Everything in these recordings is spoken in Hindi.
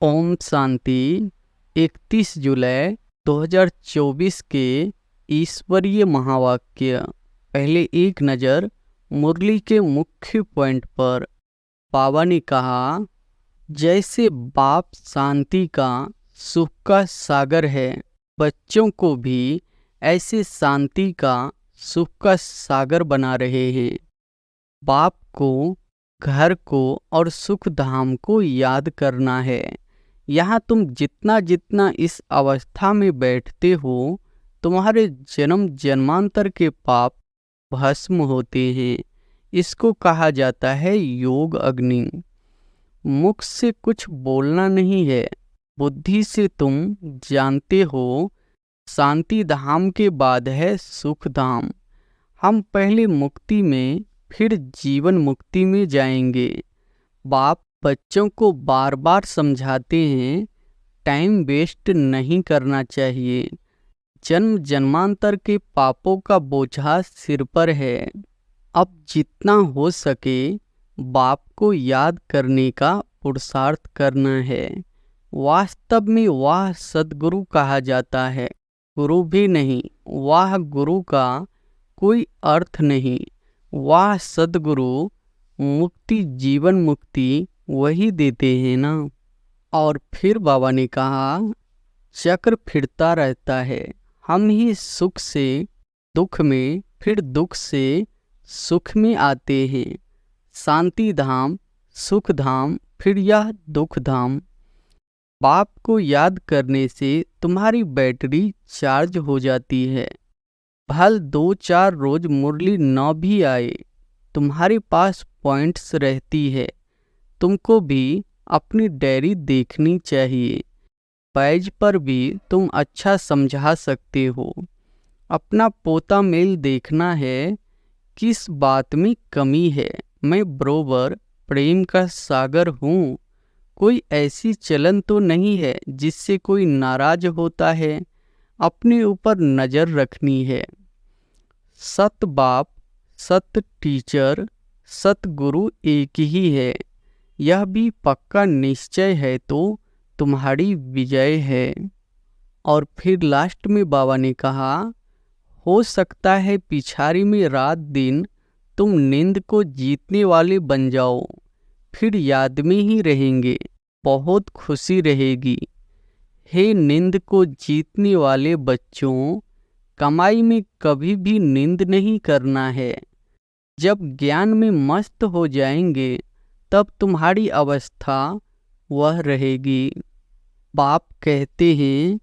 ओम शांति। 31 जुलाई 2024 के ईश्वरीय महावाक्य। पहले एक नज़र मुरली के मुख्य पॉइंट पर। बाबा ने कहा, जैसे बाप शांति का सुख का सागर है, बच्चों को भी ऐसे शांति का सुख का सागर बना रहे हैं। बाप को, घर को और सुख धाम को याद करना है। यहाँ तुम जितना जितना इस अवस्था में बैठते हो, तुम्हारे जन्म जन्मांतर के पाप भस्म होते हैं। इसको कहा जाता है योग अग्नि। मुख से कुछ बोलना नहीं है, बुद्धि से तुम जानते हो शांति धाम के बाद है सुख धाम। हम पहले मुक्ति में फिर जीवन मुक्ति में जाएंगे। बाप बच्चों को बार बार समझाते हैं, टाइम वेस्ट नहीं करना चाहिए। जन्म जन्मांतर के पापों का बोझा सिर पर है। अब जितना हो सके बाप को याद करने का पुरुषार्थ करना है। वास्तव में वह सद्गुरु कहा जाता है, गुरु भी नहीं। वह गुरु का कोई अर्थ नहीं। वह सद्गुरु मुक्ति, जीवन मुक्ति वही देते हैं ना। और फिर बाबा ने कहा, चक्र फिरता रहता है। हम ही सुख से दुख में, फिर दुख से सुख में आते हैं। शांति धाम, सुख धाम, फिर यह दुख धाम। बाप को याद करने से तुम्हारी बैटरी चार्ज हो जाती है। भल 2-4 रोज मुरली न भी आए, तुम्हारे पास पॉइंट्स रहती है। तुमको भी अपनी डायरी देखनी चाहिए। पेज पर भी तुम अच्छा समझा सकते हो। अपना पोता मेल देखना है, किस बात में कमी है। मैं बरोबर प्रेम का सागर हूँ। कोई ऐसी चलन तो नहीं है जिससे कोई नाराज होता है। अपने ऊपर नज़र रखनी है। सत बाप, सत टीचर, सतगुरु एक ही है। यह भी पक्का निश्चय है तो तुम्हारी विजय है। और फिर लास्ट में बाबा ने कहा, हो सकता है पिछाड़ी में रात दिन तुम नींद को जीतने वाले बन जाओ, फिर याद में ही रहेंगे, बहुत खुशी रहेगी। हे नींद को जीतने वाले बच्चों, कमाई में कभी भी नींद नहीं करना है। जब ज्ञान में मस्त हो जाएंगे तब तुम्हारी अवस्था वह रहेगी। बाप कहते हैं,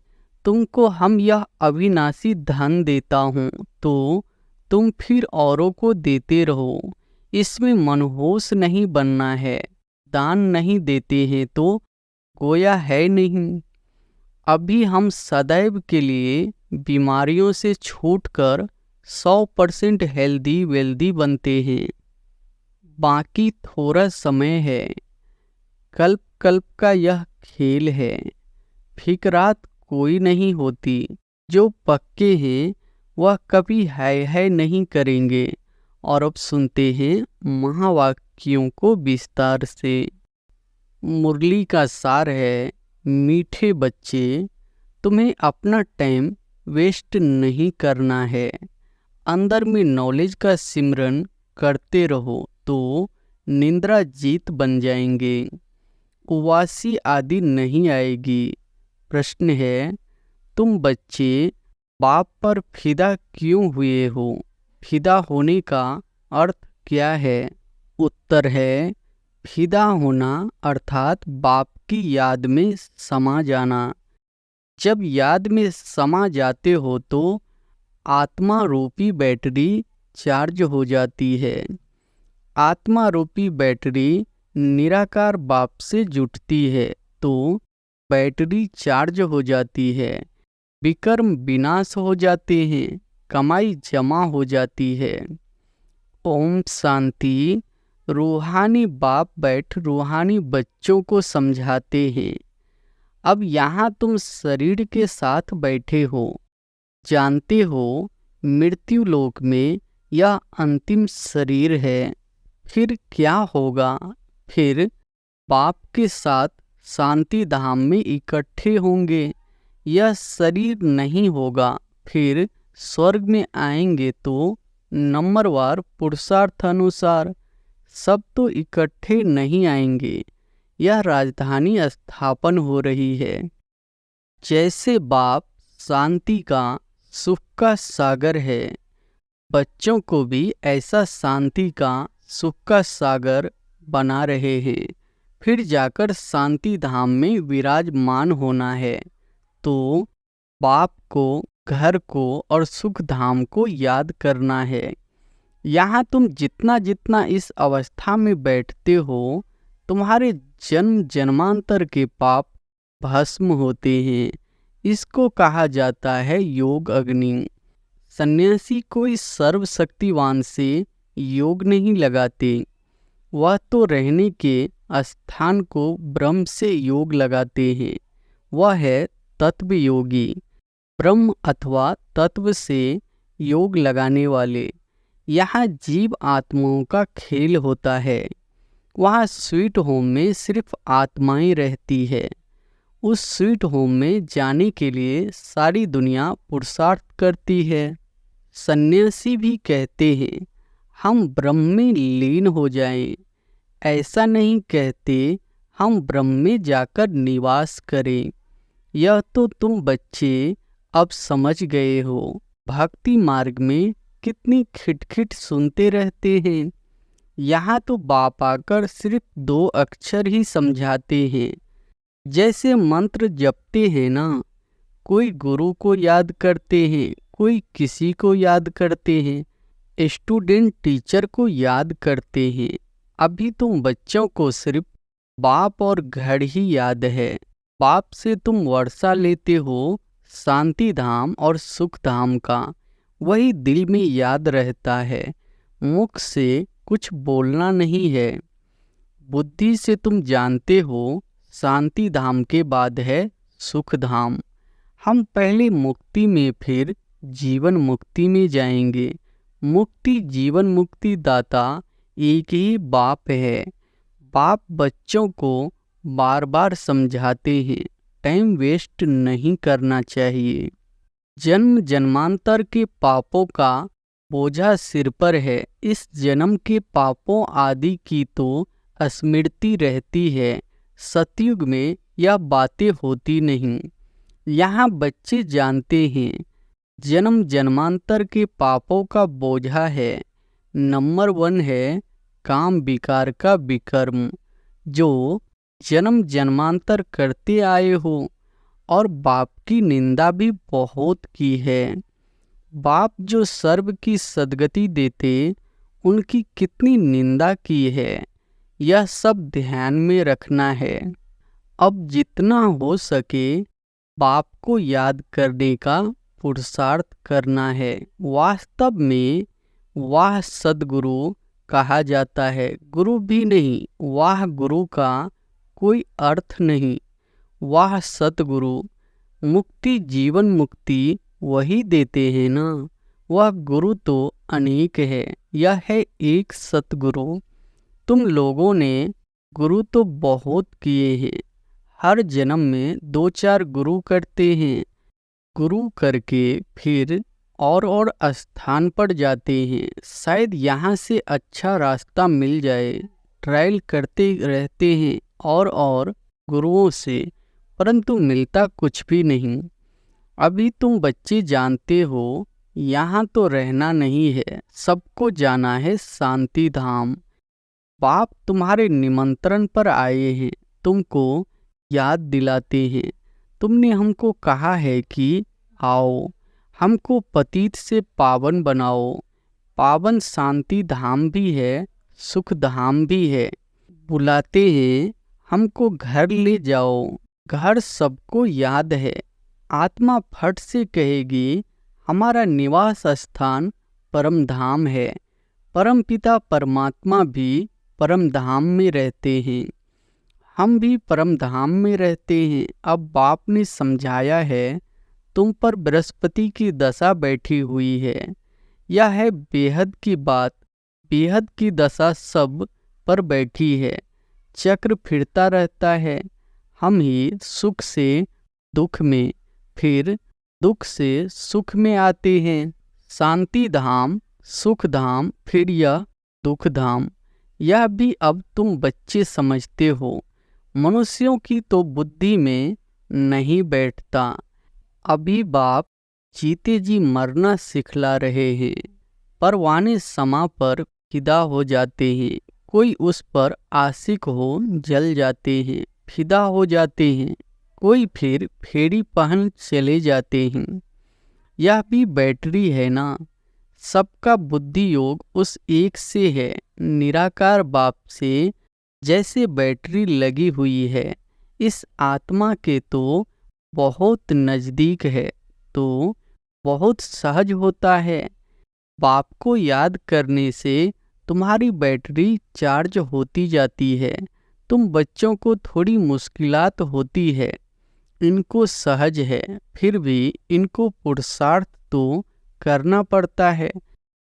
तुमको हम यह अविनाशी धन देता हूँ तो तुम फिर औरों को देते रहो। इसमें मनहोश नहीं बनना है। दान नहीं देते हैं तो गोया है नहीं। अभी हम सदैव के लिए बीमारियों से छूटकर 100% हेल्दी वेल्दी बनते हैं। बाकी थोड़ा समय है। कल्प कल्प का यह खेल है। फिक्रात कोई नहीं होती। जो पक्के हैं वह कभी है नहीं करेंगे। और अब सुनते हैं महावाक्यों को विस्तार से। मुरली का सार है, मीठे बच्चे, तुम्हें अपना टाइम वेस्ट नहीं करना है। अंदर में नॉलेज का सिमरन करते रहो तो निंद्रा जीत बन जाएंगे। उवासी आदि नहीं आएगी। प्रश्न है, तुम बच्चे बाप पर फिदा क्यों हुए हो? फिदा होने का अर्थ क्या है? उत्तर है, फिदा होना अर्थात बाप की याद में समा जाना। जब याद में समा जाते हो तो आत्मा रूपी बैटरी चार्ज हो जाती है। आत्मा रूपी बैटरी निराकार बाप से जुटती है तो बैटरी चार्ज हो जाती है। विकर्म विनाश हो जाते हैं, कमाई जमा हो जाती है। ओम शांति। रूहानी बाप बैठ रूहानी बच्चों को समझाते हैं। अब यहाँ तुम शरीर के साथ बैठे हो, जानते हो मृत्यु लोक में यह अंतिम शरीर है। फिर क्या होगा? फिर बाप के साथ शांति धाम में इकट्ठे होंगे। यह शरीर नहीं होगा। फिर स्वर्ग में आएंगे तो नंबरवार पुरुषार्थ अनुसार। सब तो इकट्ठे नहीं आएंगे। यह राजधानी स्थापन हो रही है। जैसे बाप शांति का, सुख का सागर है, बच्चों को भी ऐसा शांति का, सुख का सागर बना रहे हैं। फिर जाकर शांति धाम में विराजमान होना है। तो बाप को, घर को और सुख धाम को याद करना है। यहाँ तुम जितना जितना इस अवस्था में बैठते हो, तुम्हारे जन्म जन्मांतर के पाप भस्म होते हैं। इसको कहा जाता है योग अग्नि। सन्यासी कोई सर्वशक्तिवान से योग नहीं लगाते। वह तो रहने के स्थान को ब्रह्म से योग लगाते हैं। वह है तत्व योगी, ब्रह्म अथवा तत्व से योग लगाने वाले। यहाँ जीव आत्माओं का खेल होता है। वहाँ स्वीट होम में सिर्फ आत्माएं रहती है। उस स्वीट होम में जाने के लिए सारी दुनिया पुरुषार्थ करती है। सन्यासी भी कहते हैं हम ब्रह्म में लीन हो जाएं। ऐसा नहीं कहते हम ब्रह्म में जाकर निवास करें। यह तो तुम बच्चे अब समझ गए हो। भक्ति मार्ग में कितनी खिटखिट सुनते रहते हैं। यहाँ तो बाप आकर सिर्फ 2 अक्षर ही समझाते हैं। जैसे मंत्र जपते हैं ना, कोई गुरु को याद करते हैं, कोई किसी को याद करते हैं, स्टूडेंट टीचर को याद करते हैं। अभी तुम बच्चों को सिर्फ बाप और घर ही याद है। बाप से तुम वर्षा लेते हो शांति धाम और सुख धाम का, वही दिल में याद रहता है। मुख से कुछ बोलना नहीं है। बुद्धि से तुम जानते हो शांति धाम के बाद है सुख धाम। हम पहले मुक्ति में फिर जीवन मुक्ति में जाएंगे। मुक्ति जीवन मुक्ति दाता एक ही बाप है। बाप बच्चों को बार बार समझाते हैं टाइम वेस्ट नहीं करना चाहिए। जन्म जन्मांतर के पापों का बोझा सिर पर है। इस जन्म के पापों आदि की तो स्मृति रहती है। सतयुग में यह बातें होती नहीं। यहाँ बच्चे जानते हैं जन्म जन्मांतर के पापों का बोझा है। नंबर 1 है काम विकार का विकर्म, जो जन्म जन्मांतर करते आए हो, और बाप की निंदा भी बहुत की है। बाप जो सर्व की सद्गति देते, उनकी कितनी निंदा की है। यह सब ध्यान में रखना है। अब जितना हो सके बाप को याद करने का पुरुषार्थ करना है। वास्तव में वाह सद्गुरु कहा जाता है, गुरु भी नहीं। वाह गुरु का कोई अर्थ नहीं। वाह सतगुरु, मुक्ति जीवन मुक्ति वही देते हैं ना। वह गुरु तो अनेक है, यह है एक सतगुरु। तुम लोगों ने गुरु तो बहुत किए हैं। हर जन्म में 2-4 गुरु करते हैं। गुरु करके फिर और स्थान पर जाते हैं। शायद यहाँ से अच्छा रास्ता मिल जाए। ट्रायल करते रहते हैं और गुरुओं से, परंतु मिलता कुछ भी नहीं। अभी तुम बच्चे जानते हो यहाँ तो रहना नहीं है, सबको जाना है शांति धाम। बाप तुम्हारे निमंत्रण पर आए हैं, तुमको याद दिलाते हैं। तुमने हमको कहा है कि आओ, हमको पतित से पावन बनाओ। पावन शांति धाम भी है, सुख धाम भी है। बुलाते हैं हमको घर ले जाओ। घर सबको याद है। आत्मा फट से कहेगी हमारा निवास स्थान परम धाम है। परम पिता परमात्मा भी परम धाम में रहते हैं। हम भी परम धाम में रहते हैं। अब बाप ने समझाया है, तुम पर बृहस्पति की दशा बैठी हुई है। यह है बेहद की बात। बेहद की दशा सब पर बैठी है। चक्र फिरता रहता है। हम ही सुख से दुख में, फिर दुख से सुख में आते हैं। शांति धाम, सुख धाम, फिर यह दुख धाम। यह भी अब तुम बच्चे समझते हो। मनुष्यों की तो बुद्धि में नहीं बैठता। अभी बाप जीते जी मरना सिखला रहे हैं। परवाने समा पर फिदा हो जाते हैं। कोई उस पर आशिक हो जल जाते हैं, फिदा हो जाते हैं। कोई फिर फेरी पहन चले जाते हैं। यह भी बैटरी है ना। सबका बुद्धि योग उस एक से है, निराकार बाप से जैसे बैटरी लगी हुई है। इस आत्मा के तो बहुत नज़दीक है, तो बहुत सहज होता है। बाप को याद करने से तुम्हारी बैटरी चार्ज होती जाती है। तुम बच्चों को थोड़ी मुश्किलात होती है, इनको सहज है, फिर भी इनको पुरुषार्थ तो करना पड़ता है।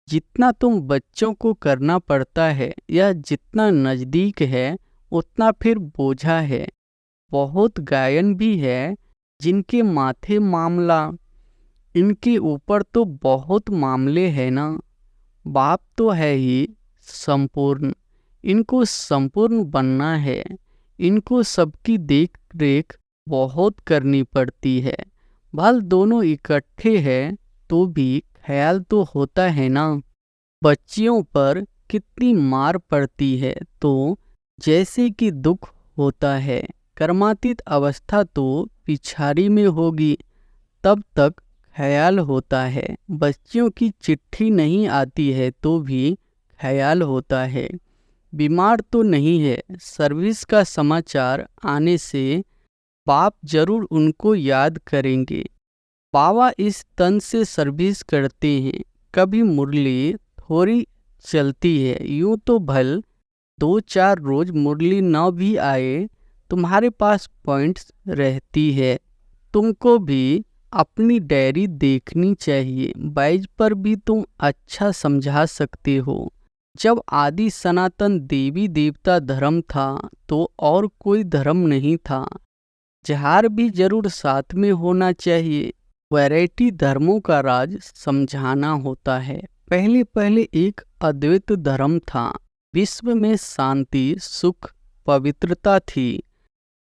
जितना तुम बच्चों को करना पड़ता है, यह जितना नज़दीक है उतना फिर बोझा है। बहुत गायन भी है जिनके माथे मामला, इनके ऊपर तो बहुत मामले हैं ना। बाप तो है ही संपूर्ण, इनको संपूर्ण बनना है। इनको सबकी देख रेख बहुत करनी पड़ती है। भल दोनों इकट्ठे हैं तो भी ख्याल तो होता है ना। बच्चियों पर कितनी मार पड़ती है तो जैसे कि दुख होता है। कर्मातीत अवस्था तो पिछाड़ी में होगी, तब तक ख्याल होता है। बच्चियों की चिट्ठी नहीं आती है तो भी ख्याल होता है। बीमार तो नहीं है, सर्विस का समाचार आने से बाप जरूर उनको याद करेंगे। बाबा इस तन से सर्विस करते हैं। कभी मुरली थोड़ी चलती है, यूं तो भल 2-4 रोज मुरली न भी आए, तुम्हारे पास पॉइंट्स रहती है। तुमको भी अपनी डायरी देखनी चाहिए। बाइज पर भी तुम अच्छा समझा सकते हो। जब आदि सनातन देवी देवता धर्म था तो और कोई धर्म नहीं था। जहार भी जरूर साथ में होना चाहिए। वैरायटी धर्मों का राज समझाना होता है। पहले पहले एक अद्वैत धर्म था। विश्व में शांति, सुख, पवित्रता थी।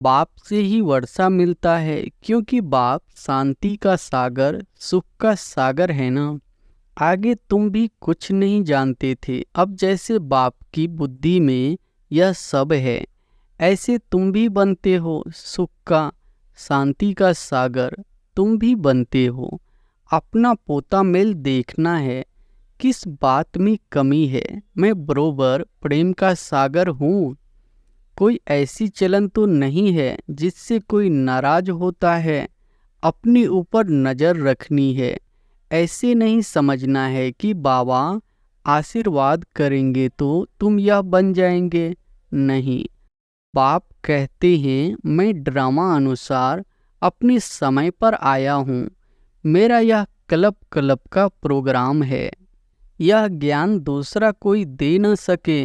बाप से ही वर्षा मिलता है, क्योंकि बाप शांति का सागर, सुख का सागर है ना। आगे तुम भी कुछ नहीं जानते थे। अब जैसे बाप की बुद्धि में यह सब है, ऐसे तुम भी बनते हो सुख का, शांति का सागर। तुम भी बनते हो। अपना पोता मेल देखना है, किस बात में कमी है। मैं बरोबर प्रेम का सागर हूँ। कोई ऐसी चलन तो नहीं है जिससे कोई नाराज होता है। अपने ऊपर नज़र रखनी है। ऐसे नहीं समझना है कि बाबा आशीर्वाद करेंगे तो तुम यह बन जाएंगे। नहीं, बाप कहते हैं मैं ड्रामा अनुसार अपने समय पर आया हूँ। मेरा यह कल्प कल्प का प्रोग्राम है। यह ज्ञान दूसरा कोई दे न सके।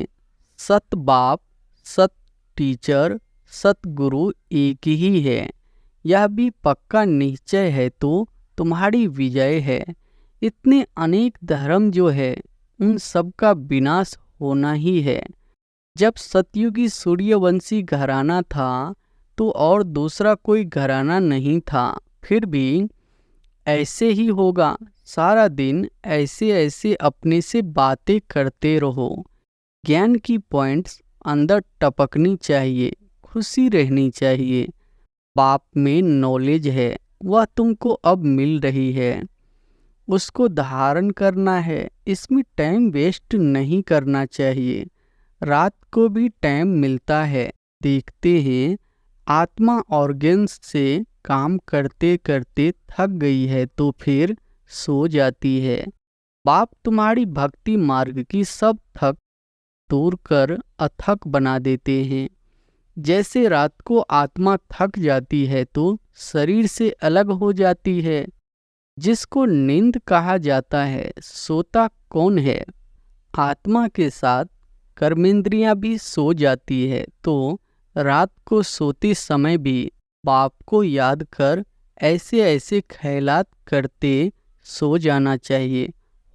सत बाप, सत टीचर, सतगुरु एक ही है। यह भी पक्का निश्चय है तो तुम्हारी विजय है। इतने अनेक धर्म जो है, उन सब का विनाश होना ही है। जब सतयुगी सूर्यवंशी घराना था तो और दूसरा कोई घराना नहीं था। फिर भी ऐसे ही होगा। सारा दिन ऐसे ऐसे अपने से बातें करते रहो। ज्ञान की पॉइंट्स अंदर टपकनी चाहिए, खुशी रहनी चाहिए। बाप में नॉलेज है, वह तुमको अब मिल रही है। उसको धारण करना है। इसमें टाइम वेस्ट नहीं करना चाहिए। रात को भी टाइम मिलता है। देखते हैं आत्मा ऑर्गेन्स से काम करते करते थक गई है तो फिर सो जाती है। बाप तुम्हारी भक्ति मार्ग की सब थक दूर कर अथक बना देते हैं। जैसे रात को आत्मा थक जाती है तो शरीर से अलग हो जाती है। जिसको नींद कहा जाता है, सोता कौन है? आत्मा के साथ कर्मेंद्रियां भी सो जाती है तो रात को सोते समय भी बाप को याद कर ऐसे ऐसे ख्यालात करते सो जाना चाहिए।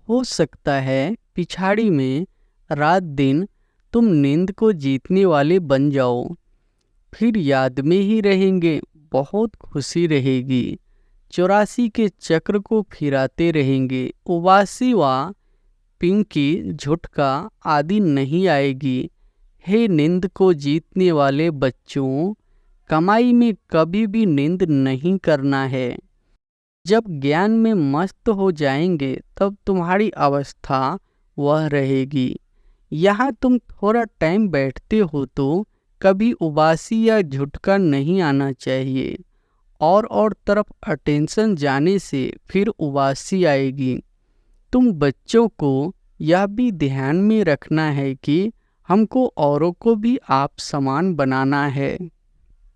हो सकता है पिछाड़ी में रात दिन तुम नींद को जीतने वाले बन जाओ, फिर याद में ही रहेंगे, बहुत खुशी रहेगी। 84 के चक्र को फिराते रहेंगे, उबासी व पिंकी झुटका आदि नहीं आएगी। हे नींद को जीतने वाले बच्चों, कमाई में कभी भी नींद नहीं करना है। जब ज्ञान में मस्त हो जाएंगे तब तुम्हारी अवस्था वह रहेगी। यहाँ तुम थोड़ा टाइम बैठते हो तो कभी उबासी या झुटका नहीं आना चाहिए। और तरफ अटेंशन जाने से फिर उबासी आएगी। तुम बच्चों को यह भी ध्यान में रखना है कि हमको औरों को भी आप समान बनाना है।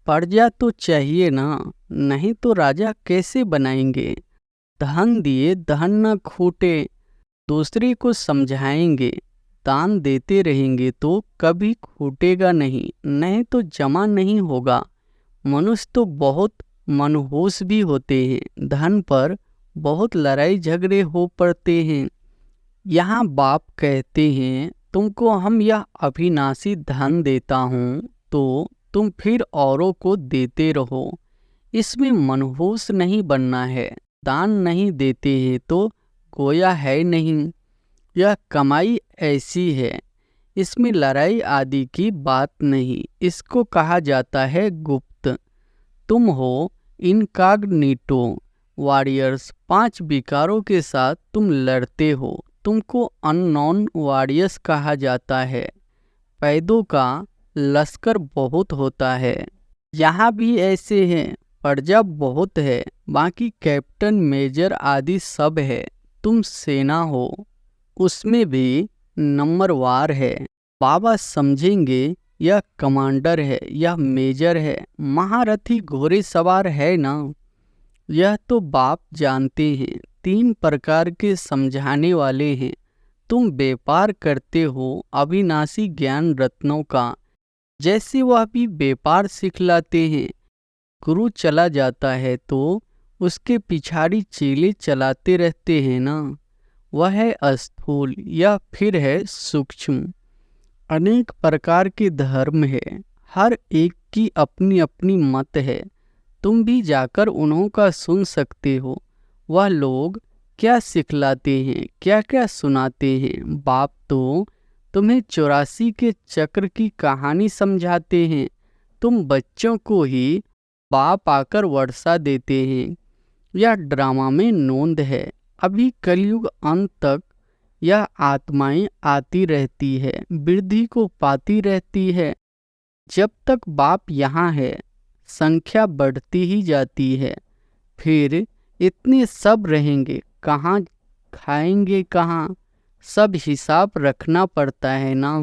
प्रजा तो चाहिए ना, नहीं तो राजा कैसे बनाएंगे। धन दिए धन न खूटे, दूसरे को समझाएंगे, दान देते रहेंगे तो कभी खूटेगा नहीं, नहीं तो जमा नहीं होगा। मनुष्य तो बहुत मनहूस भी होते हैं, धन पर बहुत लड़ाई झगड़े हो पड़ते हैं। यहाँ बाप कहते हैं तुमको हम यह अविनाशी धन देता हूँ तो तुम फिर औरों को देते रहो। इसमें मनहूस नहीं बनना है। दान नहीं देते हैं तो गोया है नहीं। यह कमाई ऐसी है, इसमें लड़ाई आदि की बात नहीं। इसको कहा जाता है गुप्त। तुम हो इनकॉग्निटो वॉरियर्स, 5 विकारों के साथ तुम लड़ते हो। तुमको अननोन वॉरियर्स कहा जाता है। पैदों का लश्कर बहुत होता है। यहाँ भी ऐसे हैं, प्रजा बहुत है, बाकी कैप्टन मेजर आदि सब है। तुम सेना हो, उसमें भी नंबरवार है। बाबा समझेंगे यह कमांडर है, यह मेजर है, महारथी घोड़े सवार है ना। यह तो बाप जानते हैं। 3 प्रकार के समझाने वाले हैं। तुम व्यापार करते हो अविनाशी ज्ञान रत्नों का, जैसे वह भी व्यापार सिखलाते हैं। गुरु चला जाता है तो उसके पिछाड़ी चेले चलाते रहते हैं ना। वह है स्थूल या फिर है सूक्ष्म। अनेक प्रकार के धर्म है, हर एक की अपनी अपनी मत है। तुम भी जाकर उन्हों का सुन सकते हो। वह लोग क्या सिखलाते हैं, क्या क्या सुनाते हैं। बाप तो तुम्हें 84 के चक्र की कहानी समझाते हैं। तुम बच्चों को ही बाप आकर वर्षा देते हैं। यह ड्रामा में नोंद है। अभी कलयुग अंत तक यह आत्माएं आती रहती है, वृद्धि को पाती रहती है। जब तक बाप यहाँ है संख्या बढ़ती ही जाती है। फिर इतने सब रहेंगे, कहाँ खाएंगे कहाँ, सब हिसाब रखना पड़ता है ना।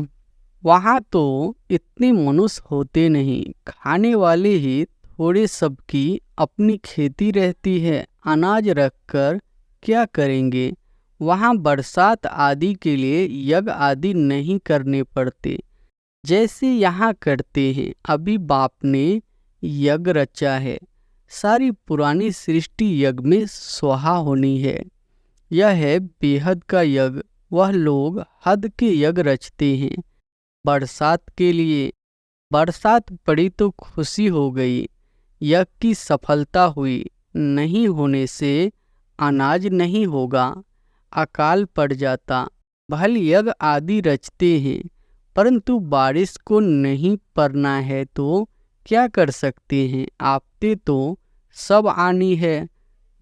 वहाँ तो इतने मनुष्य होते नहीं, खाने वाले ही थोड़े सबकी अपनी खेती रहती है। अनाज रखकर क्या करेंगे। वहाँ बरसात आदि के लिए यज्ञ आदि नहीं करने पड़ते जैसे यहाँ करते हैं। अभी बाप ने यज्ञ रचा है। सारी पुरानी सृष्टि यज्ञ में स्वाहा होनी है। यह है बेहद का यज्ञ। वह लोग हद के यज्ञ रचते हैं बरसात के लिए। बरसात पड़ी तो खुशी हो गई, यज्ञ की सफलता हुई। नहीं होने से अनाज नहीं होगा, अकाल पड़ जाता। भल यज्ञ आदि रचते हैं, परंतु बारिश को नहीं पड़ना है तो क्या कर सकते हैं। आपते तो सब आनी है।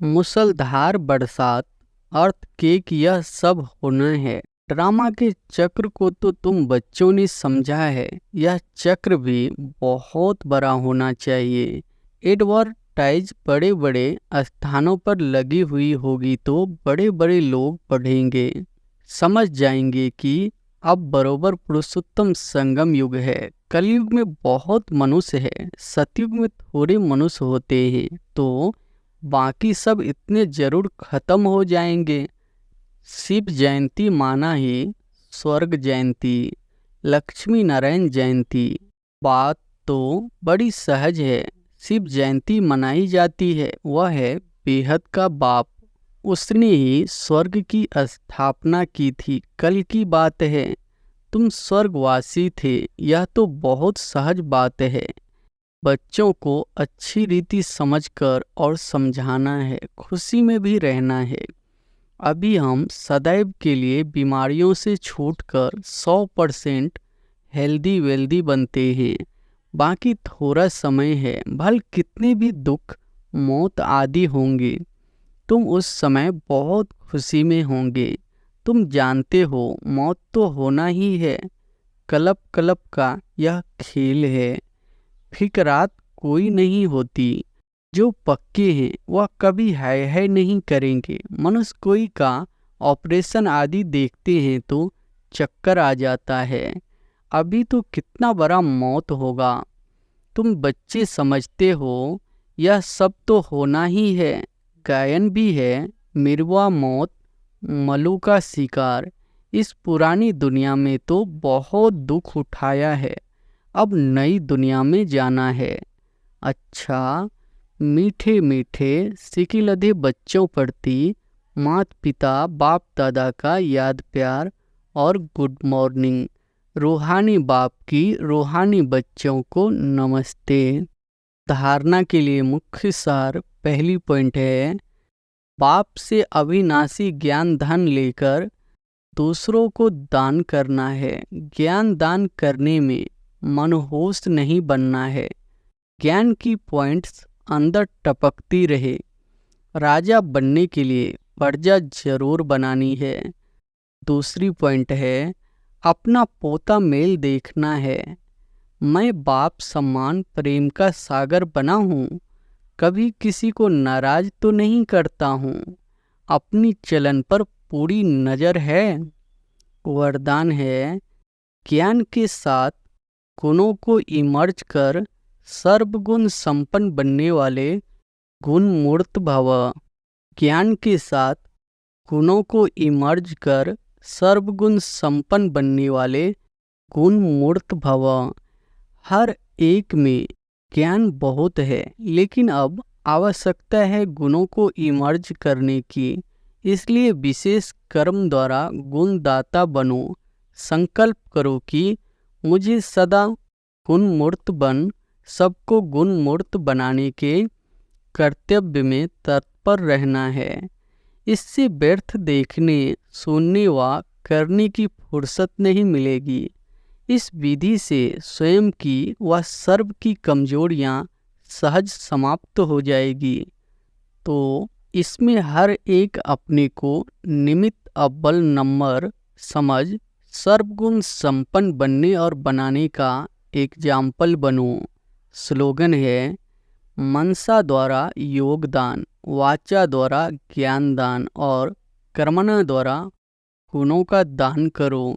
मूसलधार बरसात, अर्थ केक, यह सब होना है। ड्रामा के चक्र को तो तुम बच्चों ने समझा है। यह चक्र भी बहुत बड़ा होना चाहिए। एडवर्टाइज बड़े बड़े स्थानों पर लगी हुई होगी तो बड़े बड़े लोग पढ़ेंगे, समझ जाएंगे कि अब बरोबर पुरुषोत्तम संगम युग है। कलयुग में बहुत मनुष्य है, सतयुग में थोड़े मनुष्य होते हैं, तो बाकी सब इतने जरूर खत्म हो जाएंगे। शिव जयंती माना ही स्वर्ग जयंती, लक्ष्मी नारायण जयंती। बात तो बड़ी सहज है। शिव जयंती मनाई जाती है वह है बेहद का बाप। उसने ही स्वर्ग की स्थापना की थी। कल की बात है, तुम स्वर्गवासी थे, यह तो बहुत सहज बात है। बच्चों को अच्छी रीति समझकर और समझाना है, खुशी में भी रहना है। अभी हम सदैव के लिए बीमारियों से छूटकर 100% हेल्दी वेल्दी बनते हैं। बाकी थोड़ा समय है, भल कितने भी दुख मौत आदि होंगे, तुम उस समय बहुत खुशी में होंगे। तुम जानते हो मौत तो होना ही है, कल्प कल्प का यह खेल है। फिक्रात कोई नहीं होती, जो पक्के हैं वह कभी है नहीं करेंगे। मनुष्य कोई का ऑपरेशन आदि देखते हैं तो चक्कर आ जाता है। अभी तो कितना बड़ा मौत होगा, तुम बच्चे समझते हो यह सब तो होना ही है। गायन भी है, मिरवा मौत मलू का शिकार। इस पुरानी दुनिया में तो बहुत दुख उठाया है, अब नई दुनिया में जाना है। अच्छा, मीठे मीठे सिकिलधे बच्चों प्रति माता पिता बाप दादा का याद प्यार और गुड मॉर्निंग। रूहानी बाप की रूहानी बच्चों को नमस्ते। धारणा के लिए मुख्य सार पहली पॉइंट है, बाप से अविनाशी ज्ञान धन लेकर दूसरों को दान करना है। ज्ञान दान करने में मनहूस नहीं बनना है, ज्ञान की पॉइंट्स अंदर टपकती रहे। राजा बनने के लिए प्रजा जरूर बनानी है। दूसरी पॉइंट है, अपना पोता मेल देखना है। मैं बाप सम्मान प्रेम का सागर बना हूँ, कभी किसी को नाराज तो नहीं करता हूँ, अपनी चलन पर पूरी नज़र है। वरदान है, ज्ञान के साथ गुणों को इमर्ज कर सर्वगुण संपन्न बनने वाले गुण मूर्त भव। ज्ञान के साथ गुणों को इमर्ज कर सर्वगुण संपन्न बनने वाले गुण मूर्त भव। हर एक में ज्ञान बहुत है, लेकिन अब आवश्यकता है गुणों को इमर्ज करने की। इसलिए विशेष कर्म द्वारा गुणदाता बनो। संकल्प करो कि मुझे सदा गुण मूर्त बन सबको गुण मूर्त बनाने के कर्तव्य में तत्पर रहना है। इससे व्यर्थ देखने सुनने व करने की फुर्सत नहीं मिलेगी। इस विधि से स्वयं की व सर्व की कमजोरियां सहज समाप्त हो जाएगी। तो इसमें हर एक अपने को निमित्त अव्वल नंबर समझ सर्वगुण संपन्न बनने और बनाने का एग्जाम्पल बनो। स्लोगन है, मनसा द्वारा योगदान, वाचा द्वारा ज्ञान दान और कर्मणा द्वारा गुणों का दान करो।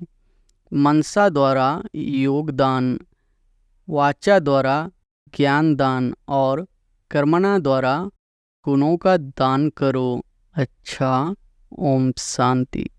मनसा द्वारा योगदान, वाचा द्वारा ज्ञान दान और कर्मणा द्वारा गुणों का दान करो। अच्छा, ओम शांति।